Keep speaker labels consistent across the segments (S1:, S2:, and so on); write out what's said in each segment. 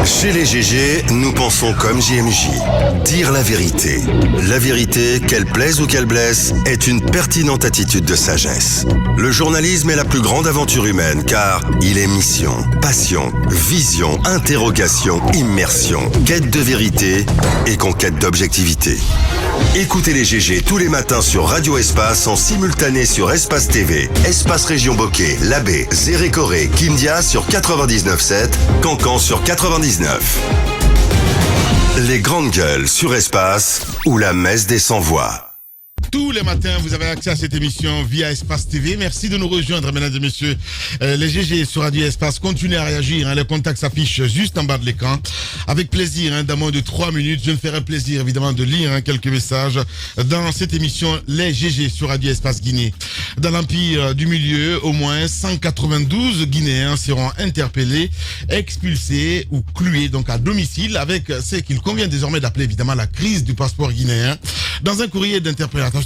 S1: Chez les GG, nous pensons comme JMJ. Dire la vérité. La vérité, qu'elle plaise ou qu'elle blesse, est une pertinente attitude de sagesse. Le journalisme est la plus grande aventure humaine car il est mission, passion, vision, interrogation, immersion, quête de vérité et conquête d'objectivité. Écoutez les GG tous les matins sur Radio Espace en simultané sur Espace TV, Espace Région Bokeh, Labé, Zérékoré, Kindia sur 99.7, Cancan sur 99. Les grandes gueules sur Espace ou la messe des sans-voix.
S2: Tous les matins, vous avez accès à cette émission via Espace TV. Merci de nous rejoindre, mesdames et messieurs. Les GG sur Radio Espace, continuez à réagir. Les contacts s'affichent juste en bas de l'écran. Avec plaisir, dans moins de 3 minutes, je me ferai plaisir, évidemment, de lire quelques messages dans cette émission Les GG sur Radio Espace Guinée. Dans l'Empire du Milieu, au moins 192 Guinéens seront interpellés, expulsés ou cloués donc à domicile avec ce qu'il convient désormais d'appeler évidemment la crise du passeport guinéen. Dans un courrier d'interpellation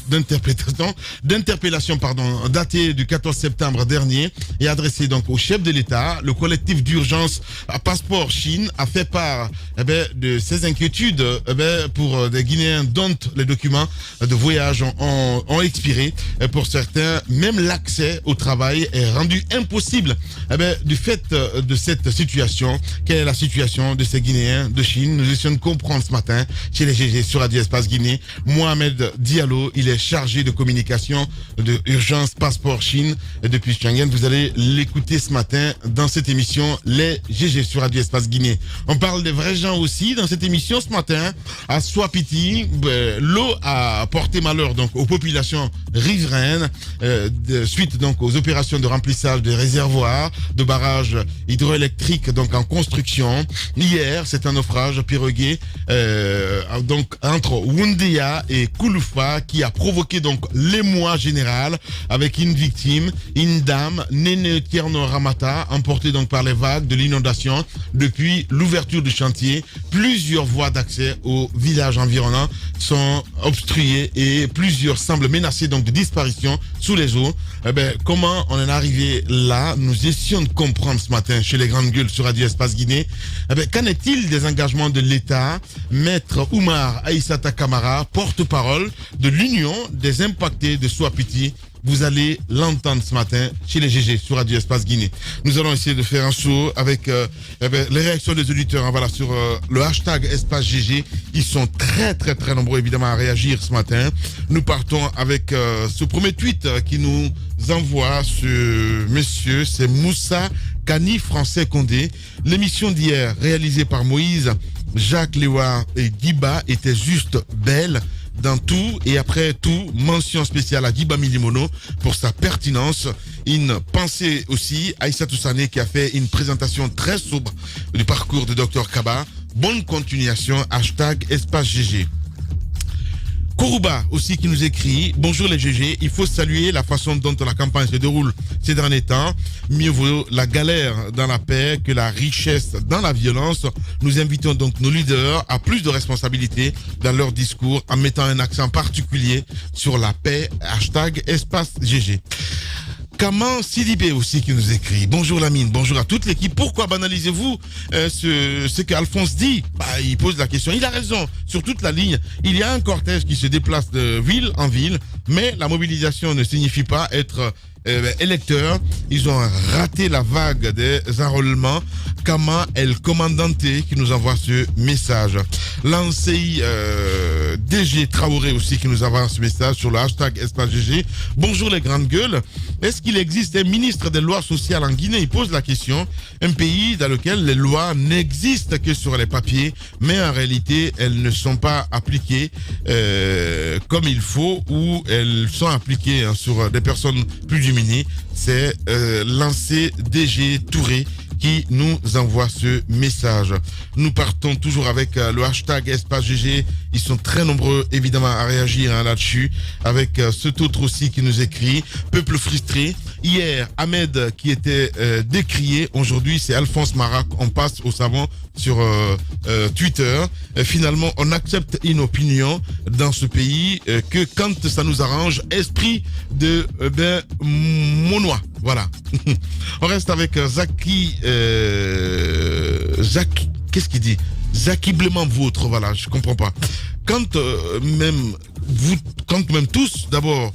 S2: daté du 14 septembre dernier et adressé donc au chef de l'État, le collectif d'urgence Passeport Chine a fait part de ses inquiétudes pour des Guinéens dont les documents de voyage ont expiré. Pour certains, même l'accès au travail est rendu impossible du fait de cette situation. Quelle est la situation de ces Guinéens de Chine? Nous essayons de comprendre ce matin chez les GG sur Radio Espace Guinée. Mohamed Diallo, il est chargé de communication de Urgence Passeport Chine depuis Schengen. Vous allez l'écouter ce matin dans cette émission Les GG sur Radio Espace Guinée. On parle des vrais gens aussi dans cette émission ce matin. À Swapiti, l'eau a porté malheur donc aux populations riveraines suite donc aux opérations de remplissage des réservoirs de barrages hydroélectriques donc en construction. Hier, c'est un naufrage pirogué donc entre Wundia et Kouloufa qui a provoqué donc l'émoi général avec une victime, une dame, Néné Tierno Ramata, emportée donc par les vagues de l'inondation. Depuis l'ouverture du chantier, plusieurs voies d'accès aux villages environnants sont obstruées et plusieurs semblent menacés donc de disparition sous les eaux. Comment on en est arrivé là? Nous essayons de comprendre ce matin chez les grandes gueules sur Radio Espace Guinée. Qu'en est-il des engagements de l'État? Maître Oumar Aïssata Kamara, porte-parole de l'Union des impactés de Swapiti. Vous allez l'entendre ce matin chez les GG sur Radio Espace Guinée. Nous allons essayer de faire un saut avec les réactions des auditeurs sur le hashtag Espace GG. Ils sont très très très nombreux évidemment à réagir ce matin. Nous partons avec ce premier tweet qui nous envoie ce monsieur, c'est Moussa Kani Français Condé. L'émission d'hier réalisée par Moïse, Jacques Léwa et Guiba était juste belle. Dans tout et après tout, mention spéciale à Guiba Milimono pour sa pertinence. Une pensée aussi à Issa Toussané qui a fait une présentation très sobre du parcours de Dr Kaba. Bonne continuation, hashtag Espace GG. Kourouba aussi qui nous écrit: bonjour les GG, il faut saluer la façon dont la campagne se déroule ces derniers temps. Mieux vaut la galère dans la paix que la richesse dans la violence. Nous invitons donc nos leaders à plus de responsabilité dans leur discours en mettant un accent particulier sur la paix, hashtag Espace GG. Kaman Sidibé aussi qui nous écrit: bonjour Lamine, bonjour à toute l'équipe. Pourquoi banalisez-vous ce qu'Alphonse dit? Il pose la question. Il a raison. Sur toute la ligne, il y a un cortège qui se déplace de ville en ville, mais la mobilisation ne signifie pas être électeurs. Ils ont raté la vague des enrôlements. Kama El Commandante qui nous envoie ce message. Lancei DG Traoré aussi qui nous envoie ce message sur le hashtag Espace GG. Bonjour les grandes gueules. Est-ce qu'il existe un ministre des lois sociales en Guinée? Il pose la question. Un pays dans lequel les lois n'existent que sur les papiers, mais en réalité elles ne sont pas appliquées comme il faut, ou elles sont appliquées sur des personnes plus diminuées. C'est Lancé DG Touré qui nous envoie ce message. Nous partons toujours avec le hashtag Espace GG. Ils sont très nombreux évidemment à réagir là-dessus. Avec cet autre aussi qui nous écrit: peuple frustré. Hier, Ahmed qui était décrié. Aujourd'hui, c'est Alphonse Marac. On passe au savon sur Twitter. Finalement, on accepte une opinion dans ce pays que quand ça nous arrange, esprit de monois. Voilà. On reste avec Zaki qu'est-ce qu'il dit? Acquiblement vôtre, voilà, je comprends pas. Quand même tous, d'abord,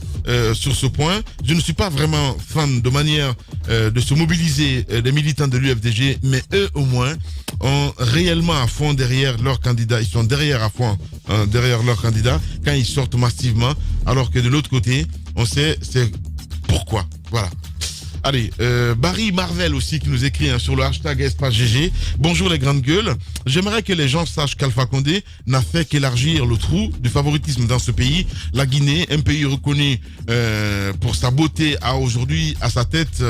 S2: sur ce point, je ne suis pas vraiment fan de manière de se mobiliser des militants de l'UFDG, mais eux au moins ont réellement à fond derrière leur candidat. Ils sont derrière à fond derrière leur candidat quand ils sortent massivement, alors que de l'autre côté, on sait c'est pourquoi. Voilà. Allez, Barry Marvel aussi qui nous écrit sur le hashtag Espace GG. Bonjour les grandes gueules. J'aimerais que les gens sachent qu'Alpha Condé n'a fait qu'élargir le trou du favoritisme dans ce pays. La Guinée, un pays reconnu pour sa beauté, a aujourd'hui à sa tête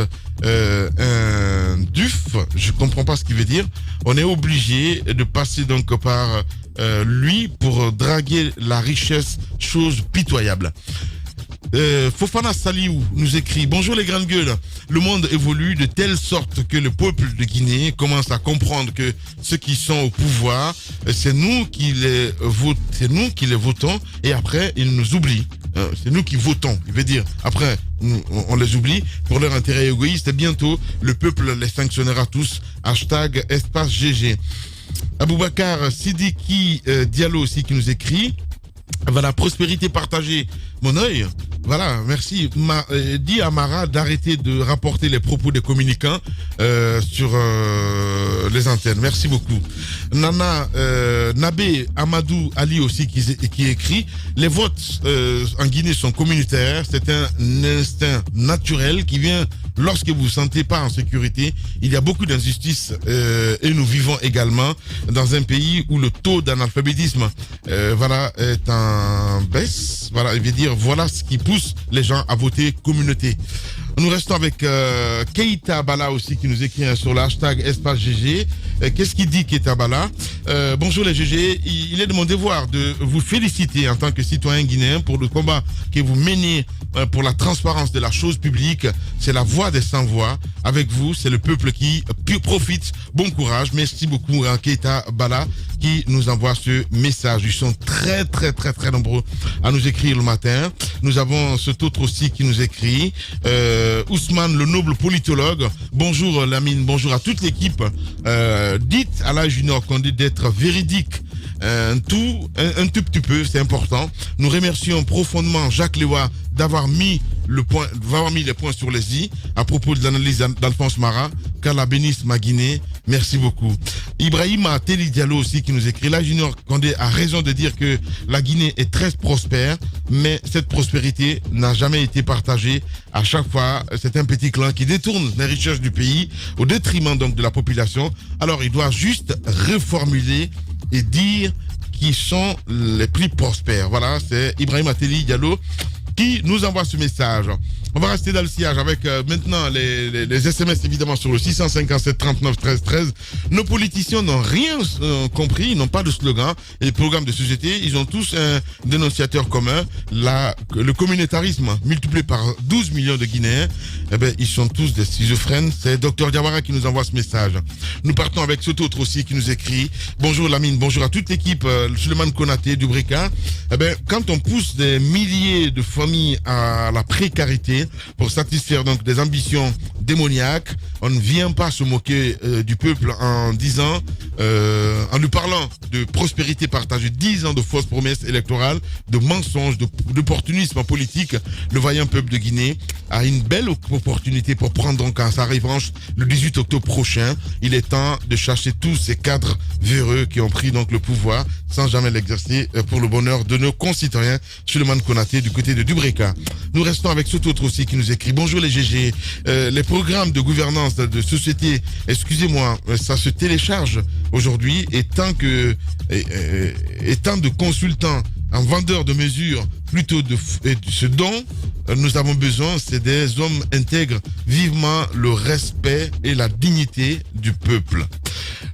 S2: un DUF. Je comprends pas ce qu'il veut dire. On est obligé de passer donc par lui pour draguer la richesse, chose pitoyable. Fofana Saliou nous écrit: bonjour les grandes gueules. Le monde évolue de telle sorte que le peuple de Guinée commence à comprendre que ceux qui sont au pouvoir, c'est nous qui les votons, et après ils nous oublient. C'est nous qui votons. Il veut dire après on les oublie pour leur intérêt égoïste, et bientôt le peuple les sanctionnera tous. Hashtag Espace GG. Aboubacar Sidiki Diallo aussi qui nous écrit: voilà, prospérité partagée, mon œil. Voilà, merci. Dis à Mara d'arrêter de rapporter les propos des communicants sur les antennes. Merci beaucoup. Nabé Amadou Ali aussi qui écrit: les votes en Guinée sont communautaires. C'est un instinct naturel qui vient lorsque vous vous sentez pas en sécurité. Il y a beaucoup d'injustices et nous vivons également dans un pays où le taux d'analphabétisme est en baisse. Voilà, il veut dire voilà ce qui pousse les gens à voter communauté. Nous restons avec Keita Bala aussi qui nous écrit sur le hashtag Espace GG. Qu'est-ce qu'il dit Keita Bala? Bonjour les GG, il est de mon devoir de vous féliciter en tant que citoyen guinéen pour le combat que vous menez pour la transparence de la chose publique. C'est la voix des sans-voix. Avec vous, c'est le peuple qui profite. Bon courage. Merci beaucoup à Keita Bala qui nous envoie ce message. Ils sont très nombreux à nous écrire le matin. Nous avons cet autre aussi qui nous écrit, Ousmane, le noble politologue. Bonjour Lamine, bonjour à toute l'équipe. Dites à la Junior Condé d'être véridique. Un tout petit peu, c'est important. Nous remercions profondément Jacques Lewa d'avoir mis les points sur les i à propos de l'analyse d'Alphonse Mara. Qu'Allah bénisse ma Guinée. Merci beaucoup. Ibrahima Teli Diallo aussi qui nous écrit: la Junior Condé a raison de dire que la Guinée est très prospère, mais cette prospérité n'a jamais été partagée. À chaque fois, c'est un petit clan qui détourne les richesses du pays au détriment donc de la population. Alors il doit juste reformuler et dire qui sont les plus prospères. Voilà, c'est Ibrahim Ateli Diallo qui nous envoie ce message. On va rester dans le sillage avec maintenant les SMS évidemment sur le 657 39 13 13. Nos politiciens n'ont rien compris, ils n'ont pas de slogan et de programme de société. Ils ont tous un dénonciateur commun, le communautarisme multiplié par 12 millions de Guinéens. Eh ben, ils sont tous des schizophrènes. C'est Dr Diawara qui nous envoie ce message. Nous partons avec cet autre aussi qui nous écrit: bonjour Lamine, bonjour à toute l'équipe. Suleiman Konaté du Brika. Eh ben, quand on pousse des milliers de familles à la précarité pour satisfaire donc des ambitions démoniaques, on ne vient pas se moquer du peuple en disant, en lui parlant de prospérité partagée, 10 ans de fausses promesses électorales, de mensonges, d'opportunisme politique. Le vaillant peuple de Guinée a une belle opportunité pour prendre donc sa revanche le 18 octobre prochain. Il est temps de chasser tous ces cadres véreux qui ont pris donc le pouvoir sans jamais l'exercer pour le bonheur de nos concitoyens. Suleiman Konaté du côté de Dubreka. Nous restons avec cet autre aussi qui nous écrit: bonjour les GG, les programmes de gouvernance de société, excusez-moi, ça se télécharge aujourd'hui, et tant de consultants en vendeurs de mesures plutôt de ce dont nous avons besoin, c'est des hommes intègres, vivement le respect et la dignité du peuple.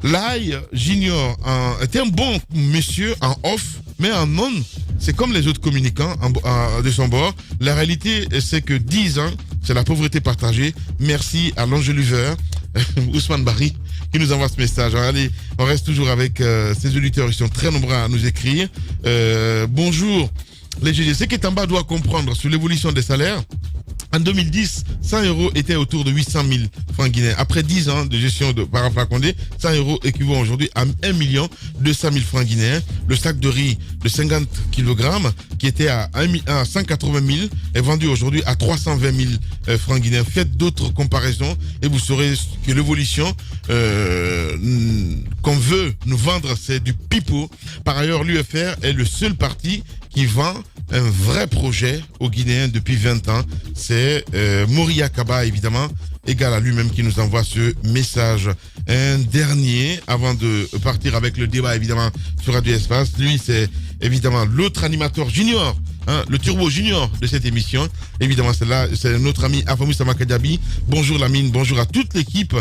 S2: Lai Junior était un bon monsieur en off, mais en on, c'est comme les autres communicants de son bord. La réalité, c'est que 10 ans, c'est la pauvreté partagée. Merci à l'enjoliveur, Ousmane Barry, qui nous envoie ce message. Alors, allez, on reste toujours avec ces auditeurs, ils sont très nombreux à nous écrire. Bonjour les GG, ce qui est en bas doit comprendre sur l'évolution des salaires. En 2010, 100 € était autour de 800 000 francs guinéens. Après 10 ans de gestion par Alpha Condé, 100 € équivaut aujourd'hui à 1 200 000 francs guinéens. Le sac de riz de 50 kg qui était à 180 000 est vendu aujourd'hui à 320 000 francs guinéens. Faites d'autres comparaisons et vous saurez que l'évolution qu'on veut nous vendre, c'est du pipeau. Par ailleurs, l'UFR est le seul parti qui vend un vrai projet aux Guinéens depuis 20 ans. C'est Moria Kaba, évidemment, égal à lui-même, qui nous envoie ce message. Un dernier, avant de partir avec le débat, évidemment, sur Radio Espace. Lui, c'est évidemment l'autre animateur junior, le turbo junior de cette émission. Évidemment, c'est notre ami Afamou Samakadiabi. Bonjour Lamine, bonjour à toute l'équipe.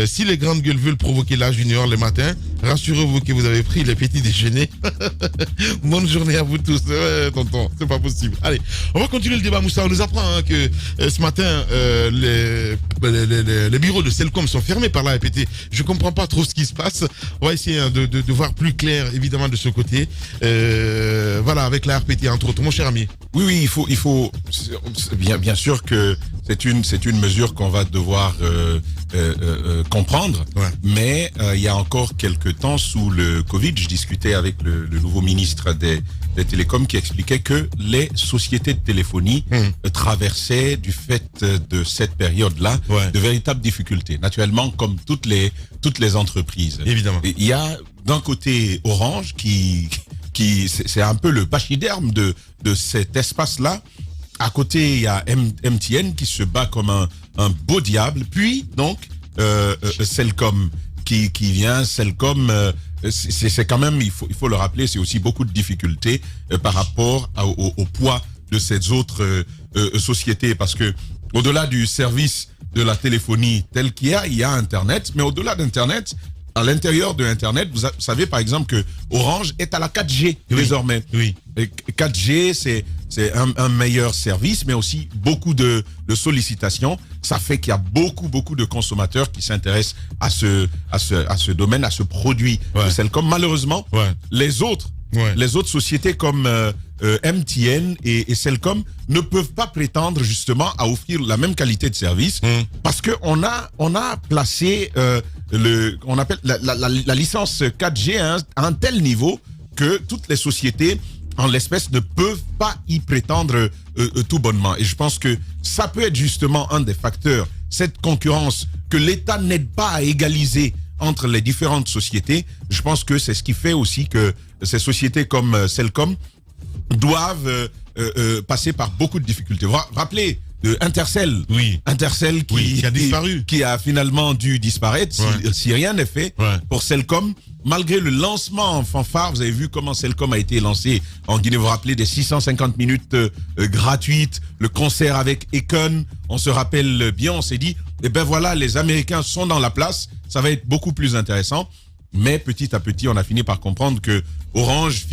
S2: Si les grandes gueules veulent provoquer la junior les matins, rassurez-vous que vous avez pris les petits déjeuners. Bonne journée à vous tous. Tonton, c'est pas possible. Allez, on va continuer le débat. Moussa, on nous apprend que ce matin, les bureaux de Celcom sont fermés par la RPT. Je comprends pas trop ce qui se passe. On va essayer de voir plus clair, évidemment, de ce côté. Voilà, avec la RPT, entre autres. Mon cher ami.
S3: Oui, il faut bien sûr que c'est une mesure qu'on va devoir comprendre.
S2: Ouais.
S3: Mais il y a encore quelques temps, sous le Covid, je discutais avec le nouveau ministre des télécoms qui expliquait que les sociétés de téléphonie traversaient, du fait de cette période-là, de véritables difficultés. Naturellement, comme toutes les entreprises.
S2: Évidemment.
S3: Il y a d'un côté Orange qui c'est un peu le pachyderme de cet espace-là. À côté, il y a MTN qui se bat comme un beau diable. Puis, donc, Celcom qui vient. Celcom, c'est quand même, il faut le rappeler, c'est aussi beaucoup de difficultés par rapport au poids de ces autres sociétés. Parce que, au-delà du service de la téléphonie tel qu'il y a Internet. Mais au-delà d'Internet, à l'intérieur de Internet, vous savez par exemple que Orange est à la 4G désormais.
S2: Oui.
S3: Et 4G, c'est un meilleur service, mais aussi beaucoup de sollicitations. Ça fait qu'il y a beaucoup de consommateurs qui s'intéressent à ce domaine, à ce produit de Celcom. Malheureusement, les autres sociétés comme MTN et Celcom ne peuvent pas prétendre justement à offrir la même qualité de service parce que on a placé on appelle la licence 4G à un tel niveau que toutes les sociétés en l'espèce ne peuvent pas y prétendre tout bonnement. Et je pense que ça peut être justement un des facteurs, cette concurrence que l'État n'aide pas à égaliser entre les différentes sociétés. Je pense que c'est ce qui fait aussi que ces sociétés comme Celcom doivent passer par beaucoup de difficultés. Rappelez Intercell, Intercell qui
S2: a disparu,
S3: qui a finalement dû disparaître si rien n'est fait pour Celcom. Malgré le lancement en fanfare, vous avez vu comment Celcom a été lancé en Guinée. Vous vous rappelez des 650 minutes gratuites, le concert avec Akon. On se rappelle bien, on s'est dit, eh ben voilà, les Américains sont dans la place, ça va être beaucoup plus intéressant. Mais petit à petit, on a fini par comprendre que Orange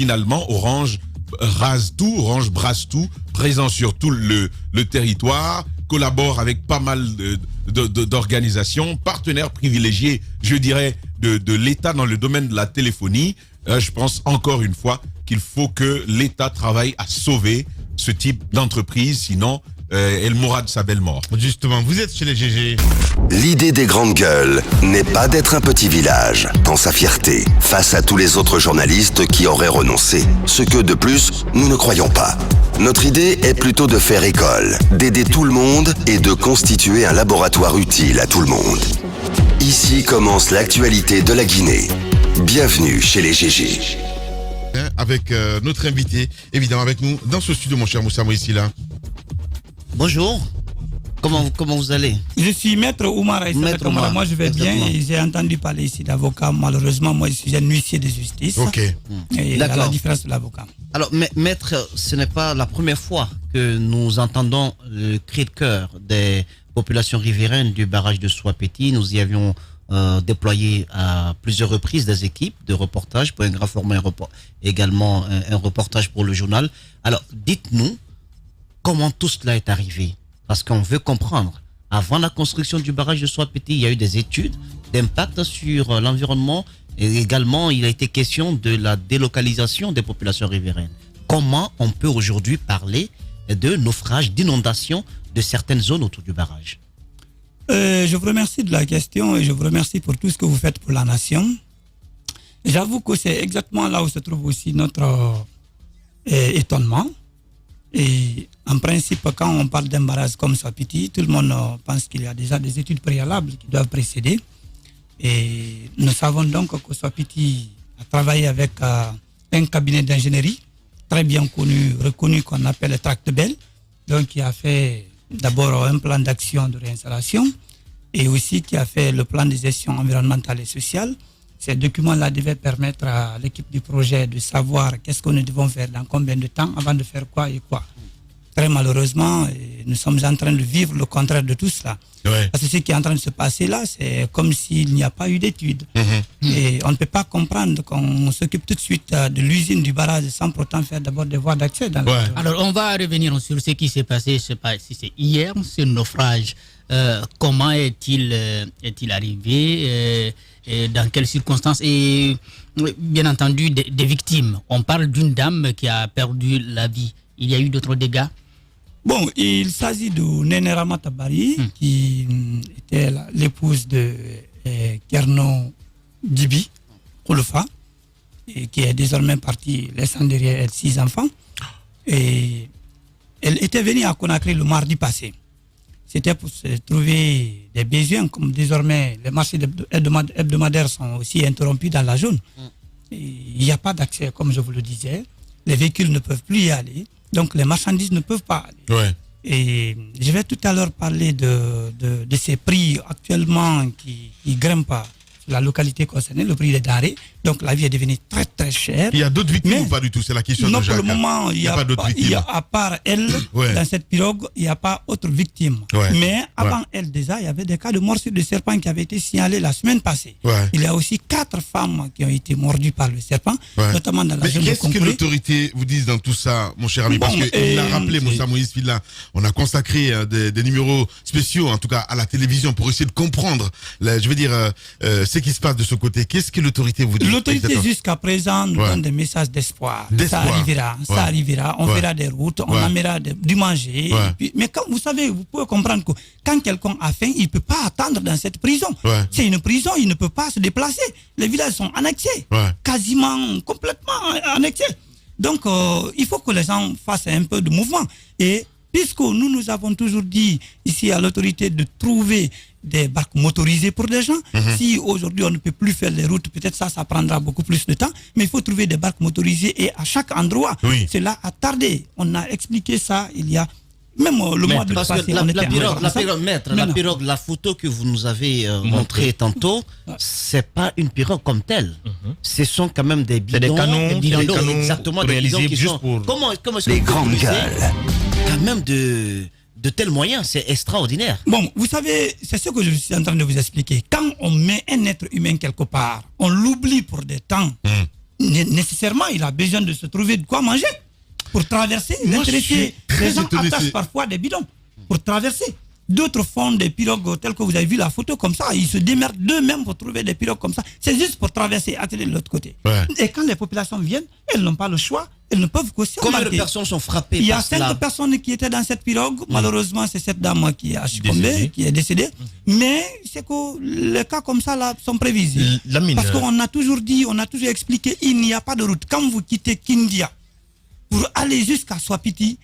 S3: rase tout, Orange brasse tout, présent sur tout le territoire, collabore avec pas mal d'organisations, partenaires privilégiés, je dirais, de l'État dans le domaine de la téléphonie. Je pense encore une fois qu'il faut que l'État travaille à sauver ce type d'entreprise, sinon elle mourra de sa belle mort.
S2: Justement, vous êtes chez les GG.
S1: L'idée des grandes gueules n'est pas d'être un petit village dans sa fierté face à tous les autres journalistes qui auraient renoncé. Ce que, de plus, nous ne croyons pas. Notre idée est plutôt de faire école, d'aider tout le monde et de constituer un laboratoire utile à tout le monde. Ici commence l'actualité de la Guinée. Bienvenue chez les GG.
S2: Avec notre invité, évidemment avec nous, dans ce studio, mon cher Moussa Moïsila.
S4: Bonjour, comment vous allez?
S5: Je suis Maître Oumar Aïssa.
S4: Maître Oumar,
S5: moi je vais
S4: exactement.
S5: bien et j'ai entendu parler ici d'avocat. Malheureusement, moi je suis un huissier de justice.
S2: Ok.
S5: Et
S4: D'accord.
S5: à la différence de l'avocat.
S4: Alors, Maître, ce n'est pas la première fois que nous entendons le cri de cœur des populations riveraines du barrage de Soapeti. Nous y avions déployé à plusieurs reprises des équipes de reportage pour un grand format, également un reportage pour le journal. Alors, dites-nous comment tout cela est arrivé, parce qu'on veut comprendre. Avant la construction du barrage de Soapeti, il y a eu des études d'impact sur l'environnement et également il a été question de la délocalisation des populations riveraines. Comment on peut aujourd'hui parler de naufrage, d'inondation de certaines zones autour du barrage?
S5: Je vous remercie de la question et je vous remercie pour tout ce que vous faites pour la nation. J'avoue que c'est exactement là où se trouve aussi notre étonnement. Et en principe, quand on parle d'un barrage comme Swapiti, tout le monde pense qu'il y a déjà des études préalables qui doivent précéder. Et nous savons donc que Swapiti a travaillé avec un cabinet d'ingénierie très bien connu, reconnu, qu'on appelle Tractebel, donc qui a fait d'abord un plan d'action de réinstallation et aussi qui a fait le plan de gestion environnementale et sociale. Ces documents-là devaient permettre à l'équipe du projet de savoir qu'est-ce que nous devons faire dans combien de temps avant de faire quoi et quoi. Très malheureusement, nous sommes en train de vivre le contraire de tout cela.
S2: Ouais.
S5: Parce que ce qui est en train de se passer là, c'est comme s'il n'y a pas eu d'études. Et on ne peut pas comprendre qu'on s'occupe tout de suite de l'usine du barrage sans pourtant faire d'abord des voies d'accès dans la zone.
S6: Alors, on va revenir sur ce qui s'est passé, je ne sais pas si c'est hier, ce naufrage. Comment est-il arrivé et dans quelles circonstances? Et bien entendu, des victimes. On parle d'une dame qui a perdu la vie. Il y a eu d'autres dégâts?
S5: Bon, il s'agit de Néné Ramatabari, qui était l'épouse de Kerno Djibi Kouloufa, et qui est désormais partie, laissant derrière elle 6 enfants. Et elle était venue à Conakry le mardi passé. C'était pour se trouver des besoins, comme désormais les marchés hebdomadaires sont aussi interrompus dans la zone. Et il n'y a pas d'accès, comme je vous le disais. Les véhicules ne peuvent plus y aller. Donc les marchandises ne peuvent pas aller.
S2: Ouais.
S5: Et je vais tout à l'heure parler de ces prix actuellement qui grimpent sur la localité concernée, le prix des denrées. Donc la vie est devenue très très chère.
S2: Il y a d'autres victimes
S5: Mais
S2: ou pas du tout? C'est la question
S5: non,
S2: de Jacques.
S5: pour le moment, il y a
S2: pas d'autres victimes.
S5: à part elle,
S2: Ouais.
S5: dans cette pirogue, il n'y a pas autre victime.
S2: Ouais.
S5: Mais avant elle, déjà, il y avait des cas de morsure de serpent qui avaient été signalés la semaine passée.
S2: Ouais.
S5: Il y a aussi 4 femmes qui ont été mordues par le serpent,
S2: Ouais.
S5: notamment dans la
S2: Mais
S5: zone de
S2: qu'est-ce que
S5: Concouré.
S2: l'autorité vous dit dans tout ça, mon cher ami? Parce
S5: Bon,
S2: qu'il l'a rappelé, Moussa Moïse Fila, on a consacré des numéros spéciaux, en tout cas à la télévision, pour essayer de comprendre, ce qui se passe de ce côté. Qu'est-ce que l'autorité vous dit?
S5: L'autorité
S2: Exactement.
S5: jusqu'à présent nous
S2: Ouais.
S5: donne des messages d'espoir. Ça
S2: D'espoir.
S5: arrivera,
S2: Ouais.
S5: ça arrivera. On
S2: Ouais.
S5: verra des routes, on
S2: Ouais.
S5: amènera du manger.
S2: Ouais.
S5: Et puis, mais quand vous savez, vous pouvez comprendre que quand quelqu'un a faim, il ne peut pas attendre dans cette prison.
S2: Ouais.
S5: C'est une prison, il ne peut pas se déplacer. Les villages sont annexés,
S2: Ouais.
S5: quasiment complètement annexés. Donc, il faut que les gens fassent un peu de mouvement. Et puisque nous avons toujours dit ici à l'autorité de trouver des barques motorisées pour des gens. Si aujourd'hui on ne peut plus faire les routes, peut-être ça prendra beaucoup plus de temps, mais il faut trouver des barques motorisées et à chaque endroit.
S2: Oui.
S5: Cela a tardé. On a expliqué ça il y a même le mois de
S4: Parce
S5: passé.
S4: que la pirogue, la photo que vous nous avez montrée tantôt, c'est pas une pirogue comme telle. Ce sont quand même des bidons.
S7: des canons,
S4: exactement, des bidons qui sont. Comment est-ce que
S7: les
S4: vous
S7: grandes
S4: utilisez
S7: gueules.
S4: quand même de tels moyens? C'est extraordinaire.
S5: Bon, vous savez, c'est ce que je suis en train de vous expliquer. Quand on met un être humain quelque part, on l'oublie pour des temps. Nécessairement, il a besoin de se trouver de quoi manger pour traverser.
S2: Moi, je suis
S5: Les
S2: très
S5: gens
S2: étonné,
S5: attachent
S2: c'est-
S5: parfois des bidons pour traverser. D'autres font des pirogues telles que vous avez vu la photo comme ça. Ils se démerdent d'eux-mêmes pour trouver des pirogues comme ça. C'est juste pour traverser, atterrir de l'autre côté.
S2: Ouais.
S5: Et quand les populations viennent, elles n'ont pas le choix. Elles ne peuvent qu'aussi
S4: Combien de
S5: embarquer.
S4: personnes sont frappées
S5: Il y a
S4: par
S5: 5
S4: cela?
S5: personnes qui étaient dans cette pirogue. Malheureusement, c'est cette dame qui a succombé,
S7: Décédée.
S5: qui est décédée. Mais c'est que les cas comme ça là sont prévisibles.
S7: Lamine,
S5: Parce qu'on a toujours dit, on a toujours expliqué, il n'y a pas de route. Quand vous quittez Kindia pour aller jusqu'à Swapiti,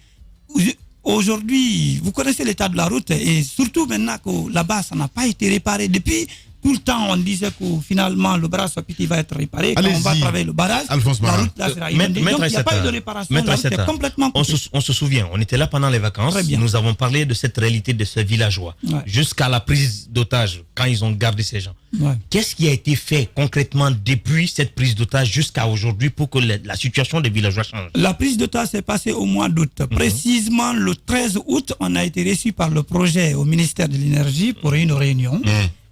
S5: aujourd'hui, vous connaissez l'état de la route et surtout maintenant que là-bas, ça n'a pas été réparé. Depuis tout le temps, on disait que finalement, le barrage Swapiti va être réparé. Quand on va
S2: Allez-y,
S5: travailler le barrage,
S2: Alphonse
S5: la
S2: Marin.
S5: route là sera inondée. Donc, il n'y a pas eu de réparation. La route est complètement coupée.
S7: on se souvient, on était là pendant les vacances.
S5: Très bien.
S7: Nous avons parlé de cette réalité de ces villageois.
S5: Ouais.
S7: Jusqu'à la prise d'otage, quand ils ont gardé ces gens.
S5: Ouais.
S7: Qu'est-ce qui a été fait concrètement depuis cette prise d'otage jusqu'à aujourd'hui pour que la situation des villageois change?
S5: La prise d'otage s'est passée au mois d'août. Précisément le 13 août, on a été reçu par le projet au ministère de l'Énergie pour une réunion.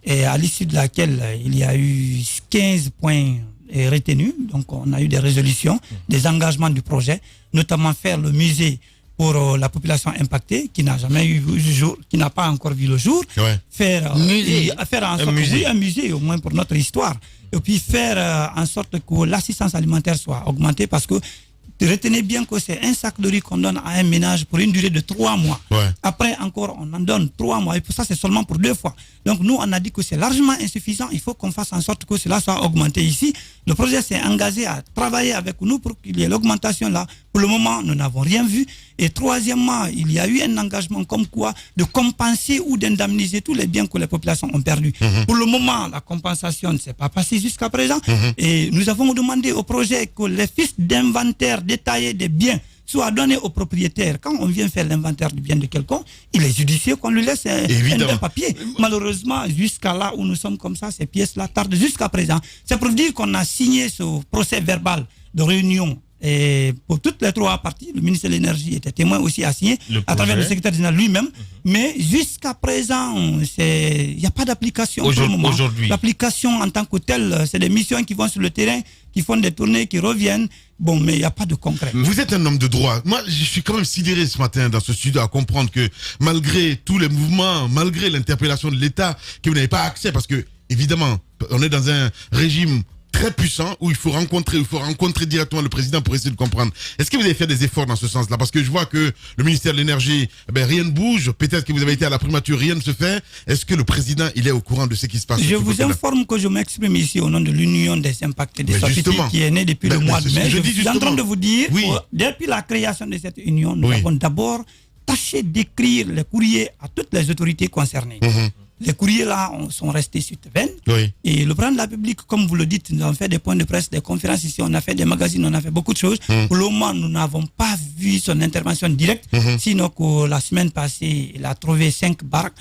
S5: Et à l'issue de laquelle il y a eu 15 points retenus. Donc on a eu des résolutions, des engagements du projet, notamment faire le musée pour la population impactée qui n'a jamais eu le jour, qui n'a pas encore vu le jour.
S2: Ouais.
S5: Faire en sorte
S7: musée.
S5: oui, un musée au moins pour notre histoire. Et puis faire en sorte que l'assistance alimentaire soit augmentée parce que retenez bien que c'est un sac de riz qu'on donne à un ménage pour une durée de 3 mois.
S2: Ouais.
S5: Après encore, on en donne 3 mois. Et pour ça, c'est seulement pour 2 fois. Donc nous, on a dit que c'est largement insuffisant. Il faut qu'on fasse en sorte que cela soit augmenté ici. Le projet s'est engagé à travailler avec nous pour qu'il y ait l'augmentation là. Pour le moment, nous n'avons rien vu. Et troisièmement, il y a eu un engagement comme quoi de compenser ou d'indemniser tous les biens que les populations ont perdus. Pour le moment, la compensation ne s'est pas passée jusqu'à présent. Et nous avons demandé au projet que les fiches d'inventaire détaillées des biens soient donnés aux propriétaires. Quand on vient faire l'inventaire du bien de quelqu'un, il est judicieux qu'on lui laisse un papier. Malheureusement, jusqu'à là où nous sommes comme ça, ces pièces-là tardent jusqu'à présent. C'est pour dire qu'on a signé ce procès verbal de réunion. Et pour toutes les 3 parties, le ministère de l'Énergie était témoin aussi à signer à travers le secrétaire général lui-même. Mais jusqu'à présent, il n'y a pas d'application pour le moment. L'application en tant que telle, c'est des missions qui vont sur le terrain, qui font des tournées, qui reviennent. Bon, mais il n'y a pas de concret.
S2: Vous êtes un homme de droit. Moi, je suis quand même sidéré ce matin dans ce studio à comprendre que malgré tous les mouvements, malgré l'interpellation de l'État, que vous n'avez pas accès parce que, évidemment, on est dans un régime très puissant où il faut rencontrer directement le président pour essayer de comprendre. Est-ce que vous avez fait des efforts dans ce sens-là? Parce que je vois que le ministère de l'Énergie, rien ne bouge. Peut-être que vous avez été à la primature, rien ne se fait. Est-ce que le président, il est au courant de ce qui se passe?
S5: Je vous informe que je m'exprime ici au nom de l'Union des impacts des sociétés qui est née depuis le mois de mai. Je suis en train de vous dire, depuis la création de cette union, nous avons d'abord tâché d'écrire les courriers à toutes les autorités concernées. Les courriers là sont restés sur veine. Et le président de la République, comme vous le dites, nous avons fait des points de presse, des conférences ici, on a fait des magazines, on a fait beaucoup de choses. Pour le moment, nous n'avons pas vu son intervention directe, sinon que la semaine passée, il a trouvé 5 barques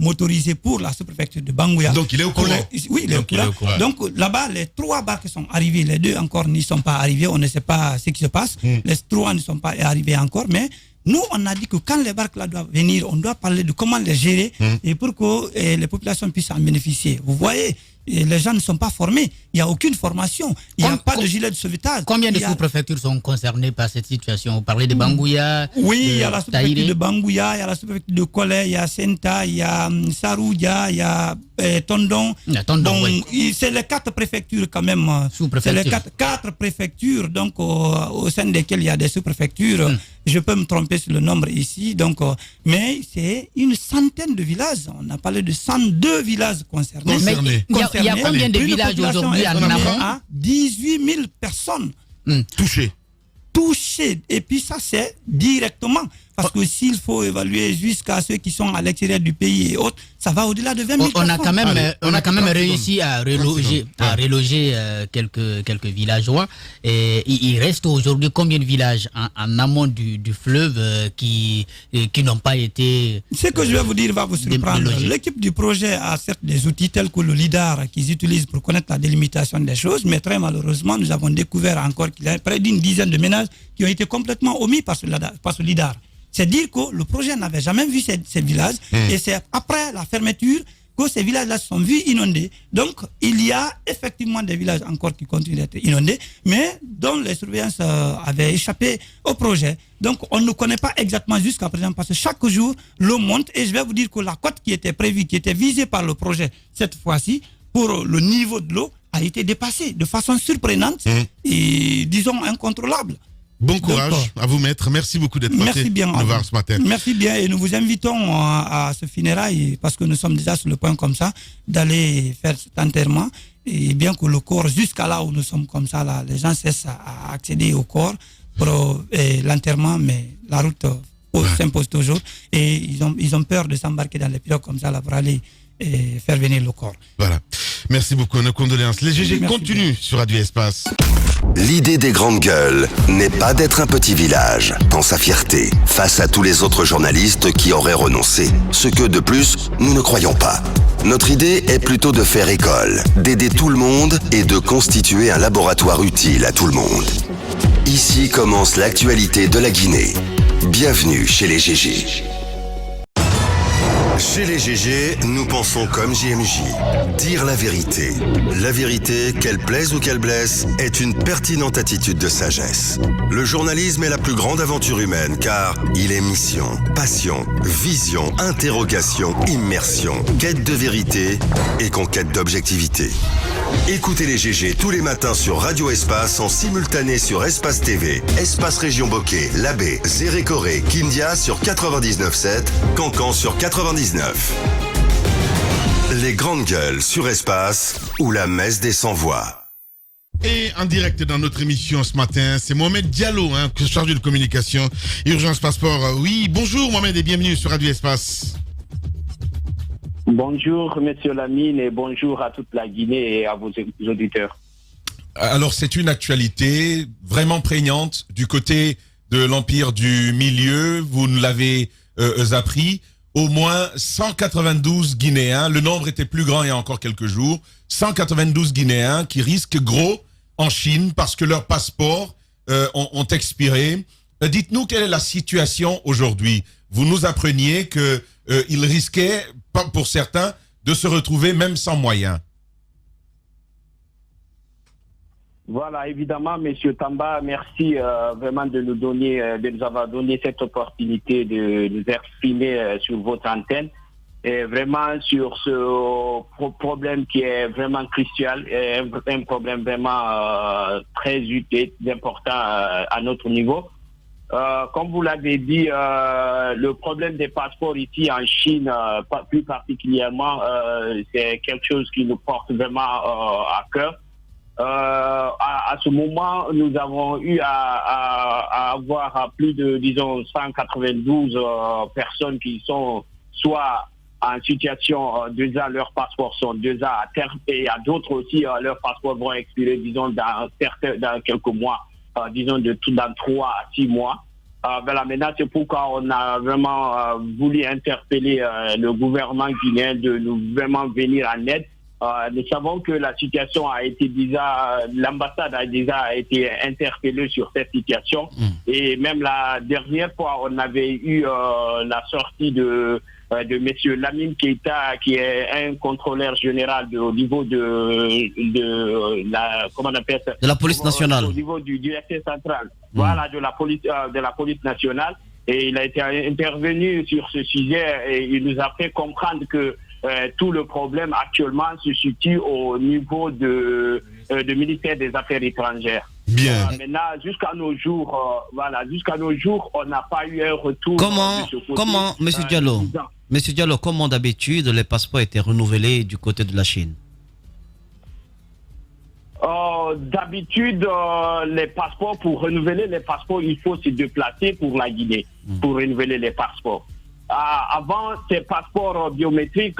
S5: motorisées pour la sous-préfecture de Bangouya.
S2: Donc il est au courant.
S5: Oui, il est au courant. Donc là-bas, les 3 barques sont arrivées, les 2 encore n'y sont pas arrivés, on ne sait pas ce qui se passe. Les 3 ne sont pas arrivés encore, mais nous, on a dit que quand les barques là doivent venir, on doit parler de comment les gérer et pour que les populations puissent en bénéficier. Vous voyez, les gens ne sont pas formés. Il n'y a aucune formation. Il n'y a pas de gilet de sauvetage.
S6: Combien de sous-préfectures sont concernées par cette situation? Vous parlez de Bangouya?
S5: Oui, il y a la sous-préfecture de Bangouya, il y a la sous-préfecture de Kolé, il y a Senta, il y a Saroudia, il y a Tondon. C'est les 4 préfectures quand même. C'est les 4 préfectures donc, au sein desquelles il y a des sous-préfectures. Je peux me tromper sur le nombre ici. Donc, mais c'est une centaine de villages. On a parlé de 102 villages concernés.
S6: Il y a combien de villages aujourd'hui en amont?
S5: 18 000 personnes
S2: touchées.
S5: Et puis ça, c'est directement. Parce que s'il faut évaluer jusqu'à ceux qui sont à l'extérieur du pays et autres, ça va au-delà de 20 000
S6: on a quand même réussi à reloger quelques villageois. Et il reste aujourd'hui combien de villages en amont du fleuve qui n'ont pas été...
S5: Ce que je vais vous dire va vous surprendre. L'équipe du projet a certes des outils tels que le LIDAR qu'ils utilisent pour connaître la délimitation des choses, mais très malheureusement, nous avons découvert encore qu'il y a près d'une dizaine de ménages qui ont été complètement omis par ce LIDAR. C'est dire que le projet n'avait jamais vu ces villages et c'est après la fermeture que ces villages-là sont vus inondés. Donc, il y a effectivement des villages encore qui continuent d'être inondés, mais dont les surveillances avaient échappé au projet. Donc, on ne connaît pas exactement jusqu'à présent parce que chaque jour, l'eau monte et je vais vous dire que la cote qui était prévue, qui était visée par le projet cette fois-ci, pour le niveau de l'eau, a été dépassée de façon surprenante et, disons, incontrôlable.
S2: Bon courage à vous, maître. Merci beaucoup d'être passé nous voir ce matin.
S5: Merci bien et nous vous invitons à ce funérail parce que nous sommes déjà sur le point comme ça d'aller faire cet enterrement. Et bien que le corps, jusqu'à là où nous sommes comme ça, là, les gens cessent à accéder au corps pour l'enterrement, mais la route s'impose toujours. Et ils ont peur de s'embarquer dans les pirogues comme ça là, pour aller faire venir le corps.
S2: Voilà. Merci beaucoup. Nos condoléances. Les GG continuent sur Radio Espace.
S1: L'idée des grandes gueules n'est pas d'être un petit village dans sa fierté face à tous les autres journalistes qui auraient renoncé. Ce que, de plus, nous ne croyons pas. Notre idée est plutôt de faire école, d'aider tout le monde et de constituer un laboratoire utile à tout le monde. Ici commence l'actualité de la Guinée. Bienvenue chez les GG. Chez les GG, nous pensons comme JMJ. Dire la vérité. La vérité, qu'elle plaise ou qu'elle blesse, est une pertinente attitude de sagesse. Le journalisme est la plus grande aventure humaine car il est mission, passion, vision, interrogation, immersion, quête de vérité et conquête d'objectivité. Écoutez les GG tous les matins sur Radio Espace en simultané sur Espace TV, Espace Région Bokeh, Labé, Zérékoré, Kindia sur 99.7, Cancan sur 99. Les grandes gueules sur Espace ou la messe des sans-voix.
S2: Et en direct dans notre émission ce matin, c'est Mohamed Diallo, chargé de communication, Urgence Passeport. Oui, bonjour Mohamed et bienvenue sur Radio Espace.
S8: Bonjour, monsieur Lamine, et bonjour à toute la Guinée et à vos auditeurs.
S3: Alors, c'est une actualité vraiment prégnante du côté de l'Empire du Milieu. Vous nous l'avez appris. Au moins 192 Guinéens, le nombre était plus grand il y a encore quelques jours, 192 Guinéens qui risquent gros en Chine parce que leurs passeports ont expiré. Dites-nous quelle est la situation aujourd'hui. Vous nous appreniez que ils risquaient, pour certains, de se retrouver même sans moyens.
S8: Voilà, évidemment, monsieur Tamba, merci vraiment de nous avoir donné cette opportunité de nous exprimer sur votre antenne. Et vraiment sur ce problème qui est vraiment crucial, et un problème vraiment très utile, important à notre niveau. Comme vous l'avez dit, le problème des passeports ici en Chine, plus particulièrement, c'est quelque chose qui nous porte vraiment à cœur. À ce moment, nous avons eu à avoir plus de, disons, 192 personnes qui sont soit en situation déjà leurs passeports sont déjà à terme et il y a d'autres aussi, leurs passeports vont expirer, disons, dans quelques mois, disons, dans 3 à 6 mois. Voilà, maintenant, c'est pourquoi on a vraiment voulu interpeller le gouvernement guinéen de nous vraiment venir en aide. Nous savons que la situation a été déjà, l'ambassade a déjà été interpellée sur cette situation. Et même la dernière fois, on avait eu la sortie de monsieur Lamine Keita, qui est un contrôleur général au niveau de la, comment on appelle ça?
S4: De la police nationale.
S8: Au niveau du directeur central. Voilà, de la police nationale. Et il a été intervenu sur ce sujet et il nous a fait comprendre que tout le problème actuellement se situe au niveau de ministère des Affaires étrangères.
S2: Bien.
S8: Maintenant, jusqu'à nos jours, on n'a pas eu un retour.
S4: Comment, Monsieur Diallo, comment d'habitude les passeports étaient renouvelés du côté de la Chine?
S8: D'habitude, les passeports, pour renouveler les passeports, il faut se déplacer pour la Guinée, pour renouveler les passeports. Avant, ces passeports biométriques,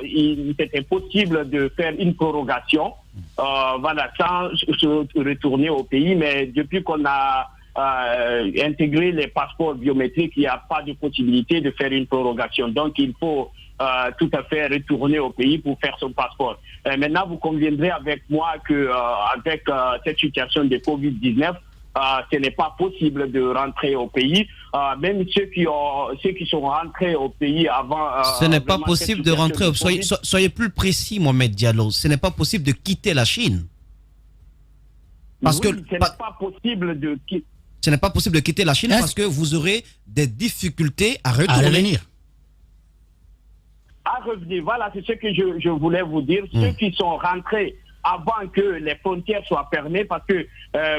S8: il était possible de faire une prorogation, voilà, sans se retourner au pays, mais depuis qu'on a intégré les passeports biométriques, il n'y a pas de possibilité de faire une prorogation. Donc, il faut tout à fait retourner au pays pour faire son passeport. Maintenant, vous conviendrez avec moi que avec cette situation de Covid-19, ce n'est pas possible de rentrer au pays. Même ceux qui sont rentrés au pays avant...
S4: ce n'est pas possible de rentrer au pays. Soyez plus précis, Mohamed Diallo. Ce n'est pas possible de quitter la Chine.
S8: Parce que ce n'est pas possible de quitter...
S4: Ce n'est pas possible de quitter la Chine parce que vous aurez des difficultés à revenir.
S8: À revenir, voilà, c'est ce que je voulais vous dire. Ceux qui sont rentrés avant que les frontières soient fermées, parce que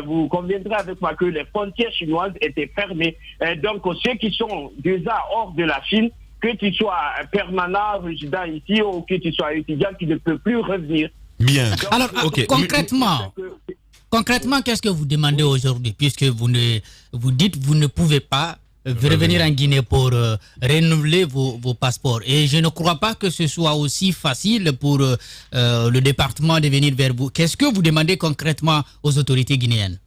S8: vous conviendrez avec moi que les frontières chinoises étaient fermées. Donc, ceux qui sont déjà hors de la Chine, que tu sois permanent, résident ici, ou que tu sois étudiant, qui ne peut plus revenir.
S2: Bien.
S8: Donc,
S6: alors, concrètement, qu'est-ce que vous demandez aujourd'hui, puisque vous dites que vous ne pouvez pas revenir en Guinée pour renouveler vos passeports. Et je ne crois pas que ce soit aussi facile pour le département de venir vers vous. Qu'est-ce que vous demandez concrètement aux autorités guinéennes?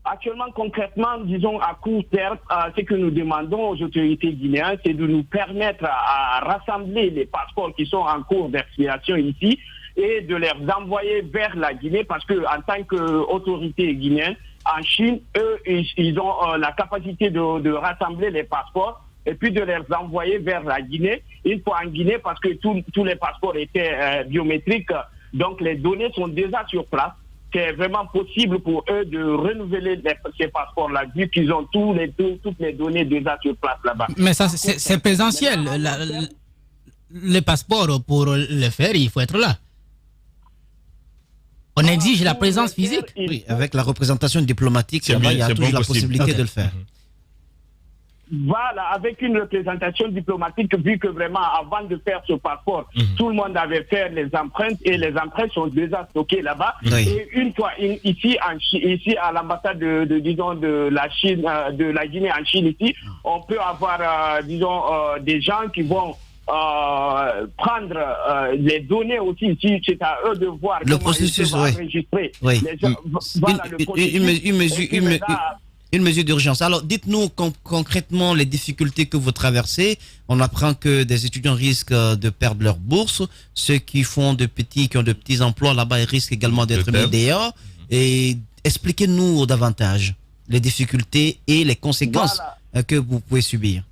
S8: Actuellement, concrètement, disons à court terme, ce que nous demandons aux autorités guinéennes, c'est de nous permettre à rassembler les passeports qui sont en cours d'expiration ici et de les envoyer vers la Guinée, parce que en tant qu'autorité guinéenne, en Chine, eux, ils ont la capacité de rassembler les passeports et puis de les envoyer vers la Guinée. Une fois en Guinée, parce que tous les passeports étaient biométriques, donc les données sont déjà sur place. C'est vraiment possible pour eux de renouveler ces passeports-là, vu qu'ils ont toutes les données déjà sur place là-bas.
S6: Mais ça, c'est présentiel. Les passeports, pour le faire, il faut être là. On exige la présence physique.
S4: Oui, avec la représentation diplomatique, là-bas, il y a toujours la possibilité de le faire.
S8: Voilà, avec une représentation diplomatique, vu que vraiment, avant de faire ce passeport, tout le monde avait fait les empreintes et les empreintes sont déjà stockées là-bas.
S4: Oui.
S8: Et une fois ici à l'ambassade de la Chine, de la Guinée en Chine ici, on peut avoir, des gens qui vont prendre les données aussi ici. C'est à eux de voir
S4: le processus,
S8: enregistrer.
S4: Oui.
S8: Voilà,
S4: Une mesure d'urgence. Alors, dites-nous concrètement les difficultés que vous traversez. On apprend que des étudiants risquent de perdre leur bourse. Ceux qui ont de petits emplois là-bas, ils risquent également d'être mis dehors. Et expliquez-nous davantage les difficultés et les conséquences que vous pouvez subir.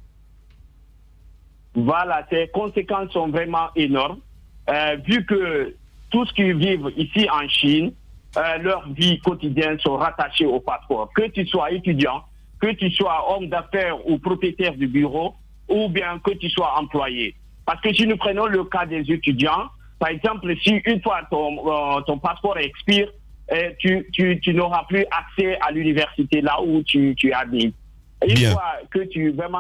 S8: Voilà, ces conséquences sont vraiment énormes. Vu que tout ce qu'ils vivent ici en Chine, leur vie quotidienne sont rattachées au passeport. Que tu sois étudiant, que tu sois homme d'affaires ou propriétaire du bureau, ou bien que tu sois employé. Parce que si nous prenons le cas des étudiants, par exemple, si une fois ton passeport expire, tu n'auras plus accès à l'université là où tu habites. Une fois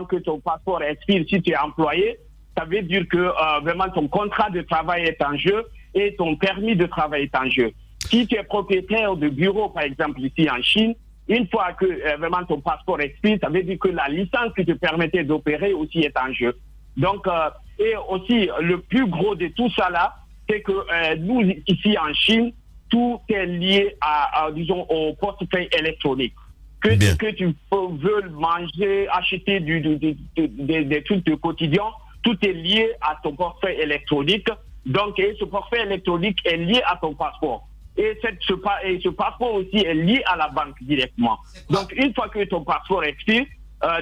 S8: que ton passeport expire, si tu es employé, ça veut dire que vraiment ton contrat de travail est en jeu et ton permis de travail est en jeu. Si tu es propriétaire de bureau, par exemple, ici en Chine, une fois que vraiment ton passeport expire, ça veut dire que la licence qui te permettait d'opérer aussi est en jeu. Donc, et aussi, le plus gros de tout ça là, c'est que nous, ici en Chine, tout est lié disons, au portefeuille électronique. Que tu veux manger, acheter des trucs de quotidien, tout est lié à ton portefeuille électronique. Donc, et ce portefeuille électronique est lié à ton passeport. Et ce passeport aussi est lié à la banque directement. Donc, une fois que ton passeport expire,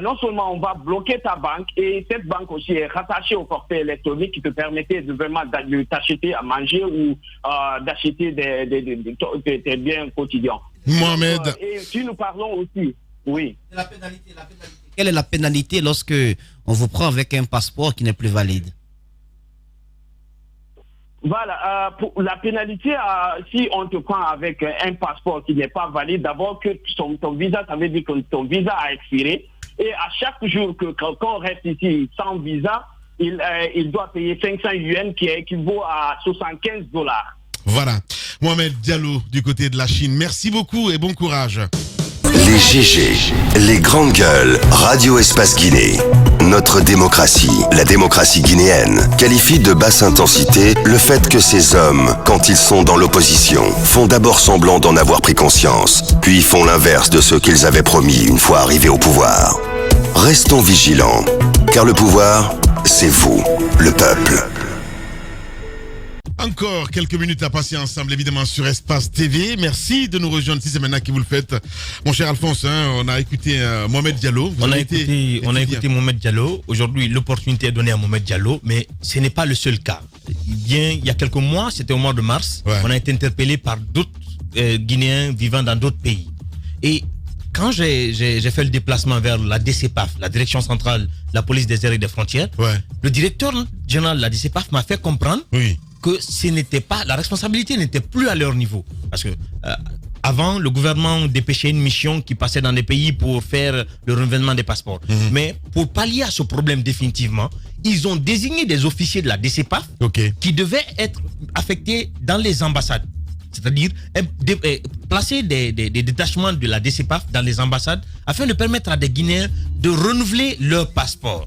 S8: non seulement on va bloquer ta banque, et cette banque aussi est rattachée au portefeuille électronique qui te permettait de vraiment t'acheter à manger ou d'acheter des biens quotidiens.
S2: Mohamed.
S8: Et si nous parlons aussi, oui.
S4: La pénalité. Quelle est la pénalité lorsque on vous prend avec un passeport qui n'est plus valide?
S8: Voilà, pour la pénalité, si on te prend avec un passeport qui n'est pas valide, d'abord que ton visa, ça veut dire que ton visa a expiré. Et à chaque jour quand on reste ici sans visa, il doit payer 500 yuan qui équivaut à $75.
S2: Voilà. Mohamed Diallo du côté de la Chine. Merci beaucoup et bon courage.
S1: Les GG, les grandes gueules, Radio Espace Guinée. Notre démocratie, la démocratie guinéenne, qualifie de basse intensité le fait que ces hommes, quand ils sont dans l'opposition, font d'abord semblant d'en avoir pris conscience, puis font l'inverse de ce qu'ils avaient promis une fois arrivés au pouvoir. Restons vigilants, car le pouvoir, c'est vous, le peuple.
S2: Encore quelques minutes à passer ensemble, évidemment, sur Espace TV. Merci de nous rejoindre si c'est maintenant que vous le faites. Mon cher Alphonse, on a écouté Mohamed Diallo.
S7: On a écouté Mohamed Diallo. Aujourd'hui, l'opportunité est donnée à Mohamed Diallo, mais ce n'est pas le seul cas. Il y a quelques mois, c'était au mois de mars, on a été interpellé par d'autres Guinéens vivant dans d'autres pays. Et quand j'ai fait le déplacement vers la DCPAF, la Direction Centrale de la Police des Airs et des Frontières, le directeur général de la DCPAF m'a fait comprendre que la responsabilité n'était plus à leur niveau. Parce que avant, le gouvernement dépêchait une mission qui passait dans des pays pour faire le renouvellement des passeports. Mais pour pallier à ce problème définitivement, ils ont désigné des officiers de la DCPAF qui devaient être affectés dans les ambassades. C'est-à-dire placer des détachements de la DCPAF dans les ambassades afin de permettre à des Guinéens de renouveler leur passeport.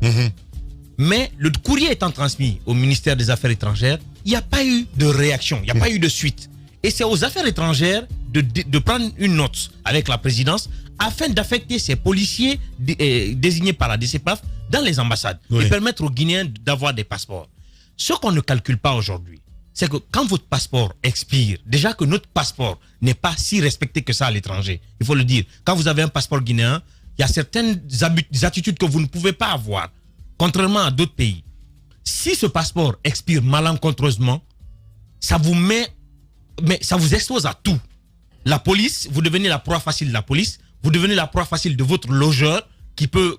S7: Mais le courrier étant transmis au ministère des Affaires étrangères, il n'y a pas eu de réaction, il n'y a pas eu de suite. Et c'est aux Affaires étrangères de prendre une note avec la présidence afin d'affecter ces policiers désignés par la DCPAF dans les ambassades et permettre aux Guinéens d'avoir des passeports. Ce qu'on ne calcule pas aujourd'hui, c'est que quand votre passeport expire, déjà que notre passeport n'est pas si respecté que ça à l'étranger, il faut le dire. Quand vous avez un passeport guinéen, il y a certaines attitudes que vous ne pouvez pas avoir contrairement à d'autres pays, si ce passeport expire malencontreusement, ça vous expose à tout. La police, vous devenez la proie facile de la police, vous devenez la proie facile de votre logeur qui peut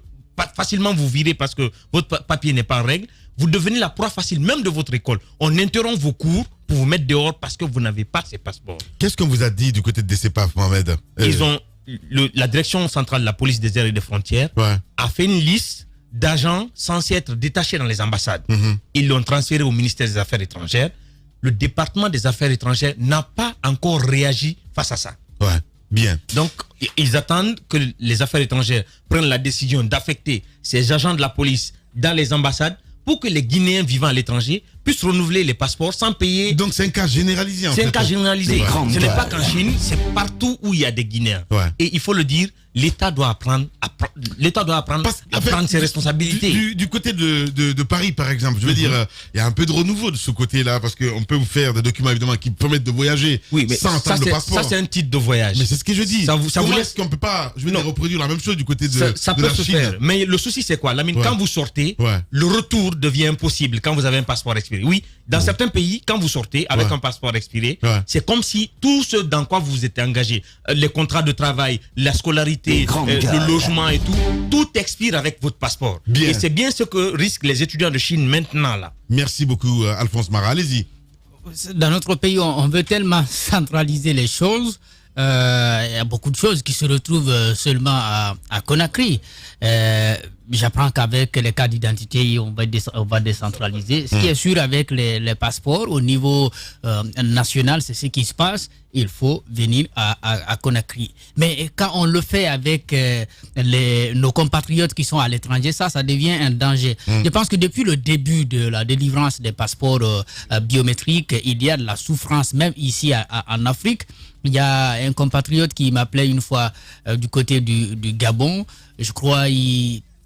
S7: facilement vous virer parce que votre papier n'est pas en règle. Vous devenez la proie facile même de votre école. On interrompt vos cours pour vous mettre dehors parce que vous n'avez pas ces passeports.
S2: Qu'est-ce qu'on vous a dit du côté de DCPAF, Mohamed?
S7: La direction centrale de la police des airs et des frontières a fait une liste d'agents censés être détachés dans les ambassades. Ils l'ont transféré au ministère des Affaires étrangères. Le département des Affaires étrangères n'a pas encore réagi face à ça.
S2: Ouais, bien.
S7: Donc, ils attendent que les Affaires étrangères prennent la décision d'affecter ces agents de la police dans les ambassades pour que les Guinéens vivant à l'étranger puissent renouveler les passeports sans payer.
S2: Donc c'est un cas généralisé en fait.
S7: C'est un cas généralisé. Ce n'est pas qu'en Chine, c'est partout où il y a des Guinéens. Et il faut le dire, l'État doit apprendre à prendre ses responsabilités.
S2: Du côté de Paris, par exemple, je veux dire, il y a un peu de renouveau de ce côté-là, parce qu'on peut vous faire des documents, évidemment, qui permettent de voyager sans attendre le passeport.
S7: Ça, c'est un titre de voyage.
S2: Mais c'est ce que je dis.
S7: Ça vous laisse
S2: qu'on peut pas, je veux dire, reproduire la même chose du côté de
S7: ça peut se faire. Mais le souci, c'est quoi, Lamine, quand vous sortez, le retour devient impossible quand vous avez un passeport expiré. Oui, dans certains pays, quand vous sortez avec un passeport expiré, c'est comme si tout ce dans quoi vous êtes engagé, les contrats de travail, la scolarité, le logement et tout expire avec votre passeport. Et c'est bien ce que risquent les étudiants de Chine maintenant là.
S2: Merci beaucoup, Alphonse Mara. Allez-y.
S6: Dans notre pays, on veut tellement centraliser les choses. Il y a beaucoup de choses qui se retrouvent seulement à Conakry. J'apprends qu'avec les cartes d'identité, on va décentraliser. Ce qui est sûr avec les passeports, au niveau national, c'est ce qui se passe. Il faut venir à Conakry. Mais quand on le fait avec nos compatriotes qui sont à l'étranger, ça devient un danger. Je pense que depuis le début de la délivrance des passeports biométriques, il y a de la souffrance, même ici en Afrique. Il y a un compatriote qui m'appelait une fois du côté du Gabon. Je crois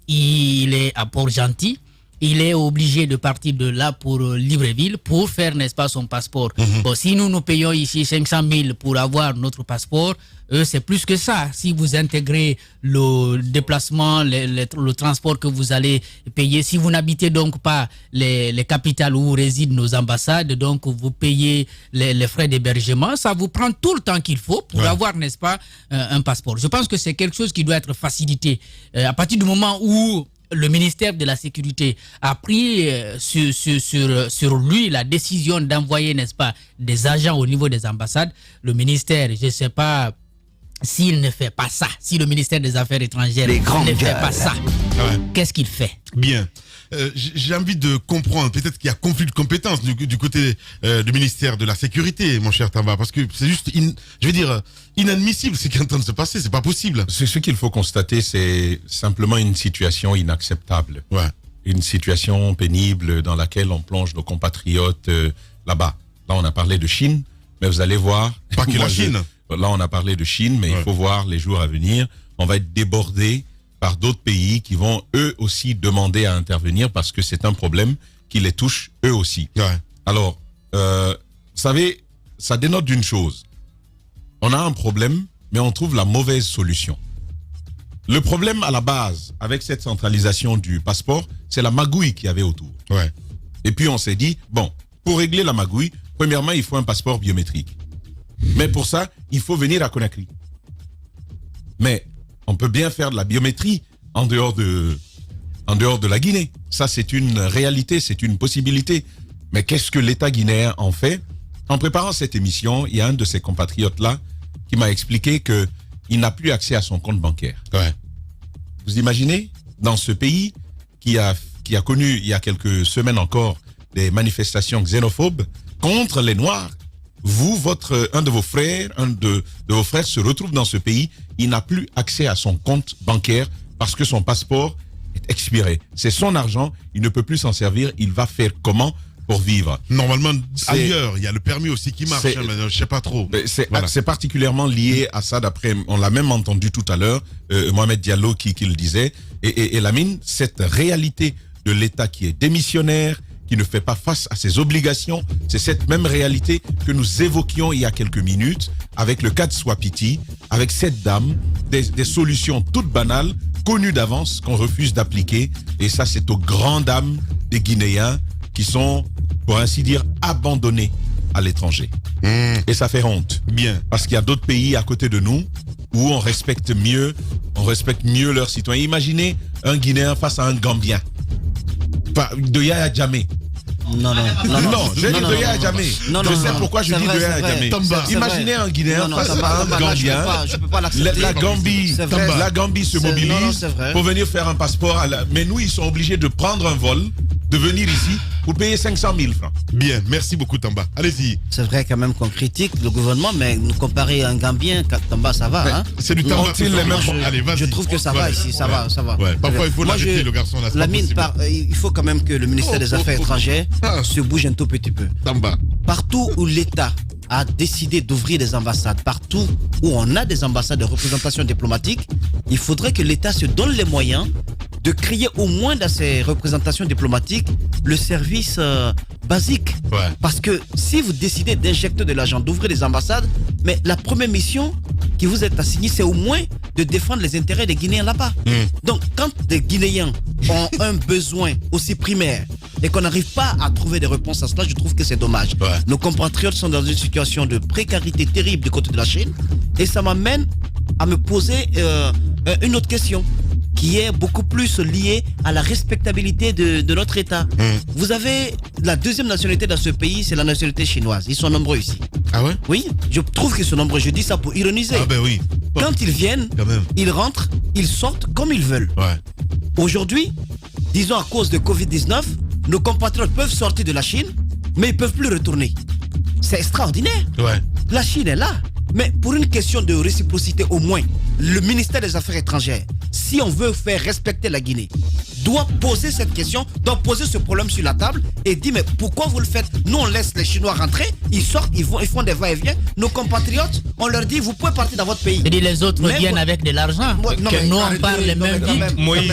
S6: il est à Port-Gentil. Il est obligé de partir de là pour Libreville pour faire, n'est-ce pas, son passeport. Bon, si nous payons ici 500 000 pour avoir notre passeport, eux, c'est plus que ça. Si vous intégrez le déplacement, le transport que vous allez payer, si vous n'habitez donc pas les capitales où résident nos ambassades, donc vous payez les frais d'hébergement, ça vous prend tout le temps qu'il faut pour avoir, n'est-ce pas, un passeport. Je pense que c'est quelque chose qui doit être facilité. À partir du moment où le ministère de la Sécurité a pris sur lui la décision d'envoyer, n'est-ce pas, des agents au niveau des ambassades, le ministère, je ne sais pas s'il ne fait pas ça, si le ministère des Affaires étrangères ne fait pas ça, qu'est-ce qu'il fait?
S2: Bien. J'ai envie de comprendre, peut-être qu'il y a conflit de compétences du côté du ministère de la Sécurité, mon cher Tamba, parce que c'est juste, je veux dire, inadmissible ce qui est en train de se passer, c'est pas possible.
S3: Ce qu'il faut constater, c'est simplement une situation inacceptable. Une situation pénible dans laquelle on plonge nos compatriotes là-bas. Là, on a parlé de Chine, mais vous allez voir...
S2: Pas que la Chine.
S3: Là, on a parlé de Chine, mais il faut voir les jours à venir. On va être débordé par d'autres pays qui vont eux aussi demander à intervenir parce que c'est un problème qui les touche eux aussi. Alors, vous savez, ça dénote d'une chose. On a un problème, mais on trouve la mauvaise solution. Le problème à la base, avec cette centralisation du passeport, c'est la magouille qu'il y avait autour. Et puis on s'est dit, bon, pour régler la magouille, premièrement, il faut un passeport biométrique. Mais pour ça, il faut venir à Conakry. Mais on peut bien faire de la biométrie en dehors de la Guinée. Ça, c'est une réalité, c'est une possibilité. Mais qu'est-ce que l'État guinéen en fait? En préparant cette émission, il y a un de ses compatriotes-là qui m'a expliqué qu'il n'a plus accès à son compte bancaire. Vous imaginez, dans ce pays qui a connu, il y a quelques semaines encore, des manifestations xénophobes contre les Noirs, un de vos frères se retrouve dans ce pays, il n'a plus accès à son compte bancaire parce que son passeport est expiré. C'est son argent, il ne peut plus s'en servir, il va faire comment pour vivre?
S2: Normalement, ailleurs, il y a le permis aussi qui marche, mais je ne sais pas trop.
S3: C'est particulièrement lié à ça, on l'a même entendu tout à l'heure, Mohamed Diallo qui le disait, et Lamine, cette réalité de l'État qui est démissionnaire, qui ne fait pas face à ses obligations, c'est cette même réalité que nous évoquions il y a quelques minutes avec le cas de Swapiti, avec cette dame, des solutions toutes banales, connues d'avance, qu'on refuse d'appliquer. Et ça, c'est aux grandes dames des Guinéens qui sont, pour ainsi dire, abandonnés à l'étranger. Et ça fait honte.
S2: Bien.
S3: Parce qu'il y a d'autres pays à côté de nous où on respecte mieux leurs citoyens. Imaginez un Guinéen face à un Gambien. De Yaya Jammeh.
S2: Non,
S3: j'ai dit de Yaya Jammeh. Je sais pourquoi je dis de Yaya Jammeh. Imaginez un Guinéen face à un Gambien. La Gambie se mobilise pour venir faire un passeport. Mais nous, ils sont obligés de prendre un vol, de venir ici pour payer 500 000 francs.
S2: Bien, merci beaucoup Tamba. Allez-y.
S4: C'est vrai quand même qu'on critique le gouvernement, mais nous comparer à un Gambien, Tamba, ça va. Hein?
S2: C'est du Tamba.
S4: Allez, je trouve que ça va ici, ça va.
S2: Ouais. Parfois, il faut l'arrêter, le garçon. Là,
S4: il faut quand même que le ministère des Affaires étrangères se bouge un tout petit peu.
S2: Tamba.
S4: Partout où l'État a décidé d'ouvrir des ambassades, partout où on a des ambassades de représentation diplomatique, il faudrait que l'État se donne les moyens de créer au moins dans ces représentations diplomatiques le service basique.
S2: Ouais.
S4: Parce que si vous décidez d'injecter de l'argent, d'ouvrir des ambassades, mais la première mission qui vous est assignée, c'est au moins de défendre les intérêts des Guinéens là-bas. Donc, quand des Guinéens ont un besoin aussi primaire et qu'on n'arrive pas à trouver des réponses à cela, je trouve que c'est dommage.
S2: Ouais.
S4: Nos compatriotes sont dans une situation de précarité terrible du côté de la Chine et ça m'amène à me poser une autre question qui est beaucoup plus liée à la respectabilité de notre État. Vous avez la deuxième nationalité dans ce pays, c'est la nationalité chinoise. Ils sont nombreux ici.
S2: Ah ouais?
S4: Oui, je trouve qu'ils sont nombreux. Je dis ça pour ironiser.
S2: Ah ben oui.
S4: Quand ils viennent, ils rentrent, ils sortent comme ils veulent.
S2: Ouais.
S4: Aujourd'hui, disons à cause de Covid-19, nos compatriotes peuvent sortir de la Chine, mais ils ne peuvent plus retourner. C'est extraordinaire.
S2: Ouais.
S4: La Chine est là. Mais pour une question de réciprocité au moins, le ministère des Affaires étrangères, si on veut faire respecter la Guinée, doit poser cette question, doit poser ce problème sur la table et dire mais pourquoi vous le faites? Nous on laisse les Chinois rentrer, ils sortent, ils font des va-et-vient. Nos compatriotes, on leur dit vous pouvez partir dans votre pays.
S6: Et les autres viennent avec de l'argent.
S4: Nous on parle les mêmes vies.
S7: Moïse,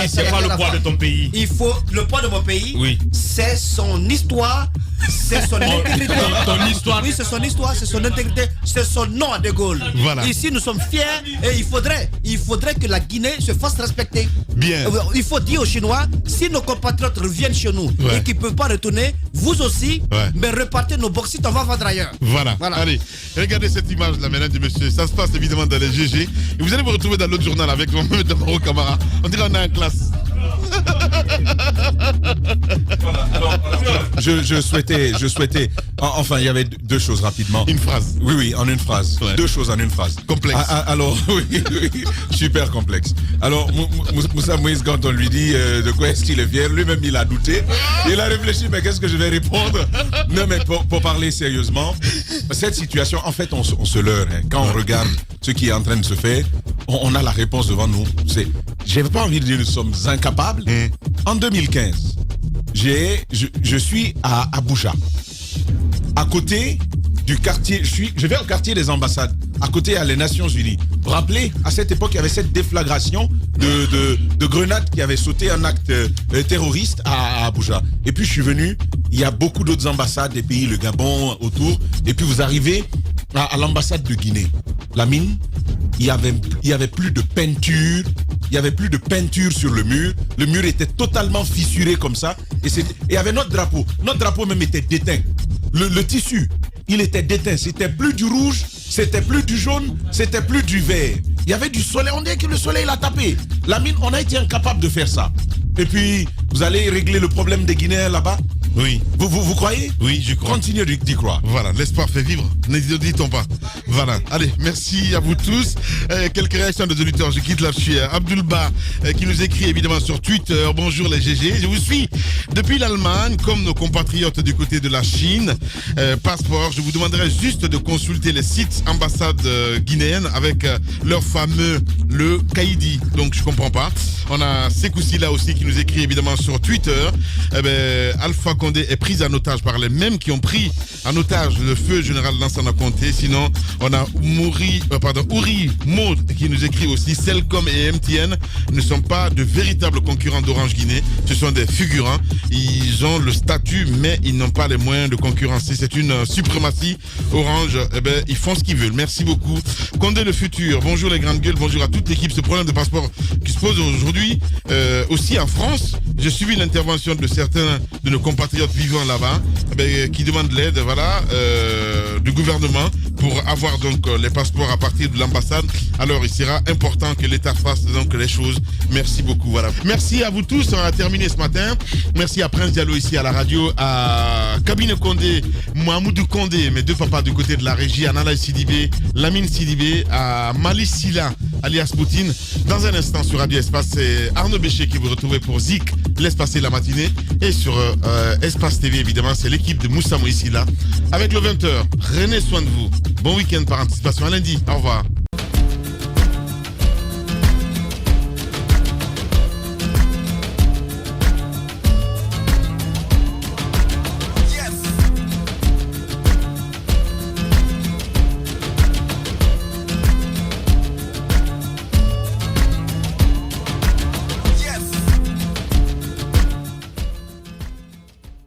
S7: c'est pas le poids de ton pays.
S4: Il faut le poids de mon pays.
S7: Oui.
S4: C'est son histoire. C'est son intégrité.
S7: Ton histoire.
S4: Oui, c'est son histoire, c'est son intégrité, c'est son nom à De Gaulle.
S2: Voilà.
S4: Ici, nous sommes fiers et il faudrait que la Guinée se fasse respecter.
S2: Bien.
S4: Il faut dire aux Chinois, si nos compatriotes reviennent chez nous et qu'ils ne peuvent pas retourner, vous aussi, mais repartez nos bauxites, on va vendre ailleurs.
S2: Voilà. Allez, regardez cette image-là, mesdames et messieurs. Ça se passe évidemment dans les GG. Et vous allez vous retrouver dans l'autre journal avec Mohamed Damaro Camara. On dirait qu'on est en classe.
S3: Je souhaitais. Enfin, il y avait deux choses rapidement.
S2: Une phrase.
S3: Oui, en une phrase.
S2: Ouais.
S3: Deux choses en une phrase.
S2: Complexe.
S3: Alors, oui, super complexe. Alors, Moussa Moïse, quand on lui dit de quoi est-ce qu'il est fier, lui-même il a douté. Il a réfléchi, mais qu'est-ce que je vais répondre? Non, mais pour parler sérieusement, cette situation, en fait, on se leurre. Hein. Quand on regarde ce qui est en train de se faire, on a la réponse devant nous. J'ai pas envie de dire nous sommes incapables. En 2015, je suis à Abuja, à côté du quartier, je vais au quartier des ambassades, à côté à les Nations Unies. Vous vous rappelez, à cette époque, il y avait cette déflagration de grenades qui avait sauté un acte terroriste à Abuja. Et puis je suis venu, il y a beaucoup d'autres ambassades des pays, le Gabon autour, et puis vous arrivez à l'ambassade de Guinée. Lamine, il y avait plus de peinture. Il y avait plus de peinture sur le mur. Le mur était totalement fissuré comme ça. Et il y avait notre drapeau. Notre drapeau même était déteint. Le tissu, il était déteint. C'était plus du rouge, c'était plus du jaune, c'était plus du vert. Il y avait du soleil. On dirait que le soleil l'a tapé. Lamine, on a été incapable de faire ça. Et puis, vous allez régler le problème des Guinéens là-bas?
S2: Oui.
S3: Vous croyez?
S2: Oui, je crois.
S3: Continuez d'y croire.
S2: Voilà, l'espoir fait vivre. N'hésitons pas. Voilà. Allez, merci à vous tous. Quelques réactions des auditeurs. Je quitte là-dessus. Abdulba qui nous écrit évidemment sur Twitter. Bonjour les GG. Je vous suis depuis l'Allemagne, comme nos compatriotes du côté de la Chine. Passeport. Je vous demanderai juste de consulter les sites ambassades guinéennes avec leur fameux le Kaïdi. Donc je comprends pas. On a Sekoussi là aussi qui nous écrit évidemment sur Twitter. Alpha Condé est prise en otage par les mêmes qui ont pris en otage le feu général Lansana Conté. Sinon, on a Ouri Maud qui nous écrit aussi, Celcom et MTN ne sont pas de véritables concurrents d'Orange Guinée. Ce sont des figurants. Ils ont le statut, mais ils n'ont pas les moyens de concurrencer. C'est une suprématie. Orange, ils font ce qu'ils veulent. Merci beaucoup. Condé le futur. Bonjour les grandes gueules. Bonjour à toute l'équipe. Ce problème de passeport qui se pose aujourd'hui, aussi en France. J'ai suivi l'intervention de certains de nos compatriotes vivant là-bas, qui demandent l'aide, du gouvernement pour avoir donc les passeports à partir de l'ambassade. Alors il sera important que l'État fasse donc les choses. Merci beaucoup. Voilà. Merci à vous tous. On a terminé ce matin. Merci à Prince Diallo ici à la radio, à Kabine Condé, Mohamedou Condé, mes deux papas du côté de la régie, à Nala Sidibé, Lamine Sidibé, à Malice Silla, alias Poutine. Dans un instant sur Radio Espace, c'est Arnaud Béché qui vous retrouvez pour Zik, laisse passer la matinée. Et sur Espace TV, évidemment, c'est l'équipe de Moussa Moïsila. Avec le 20h, prenez soin de vous. Bon week-end par anticipation. À lundi. Au revoir.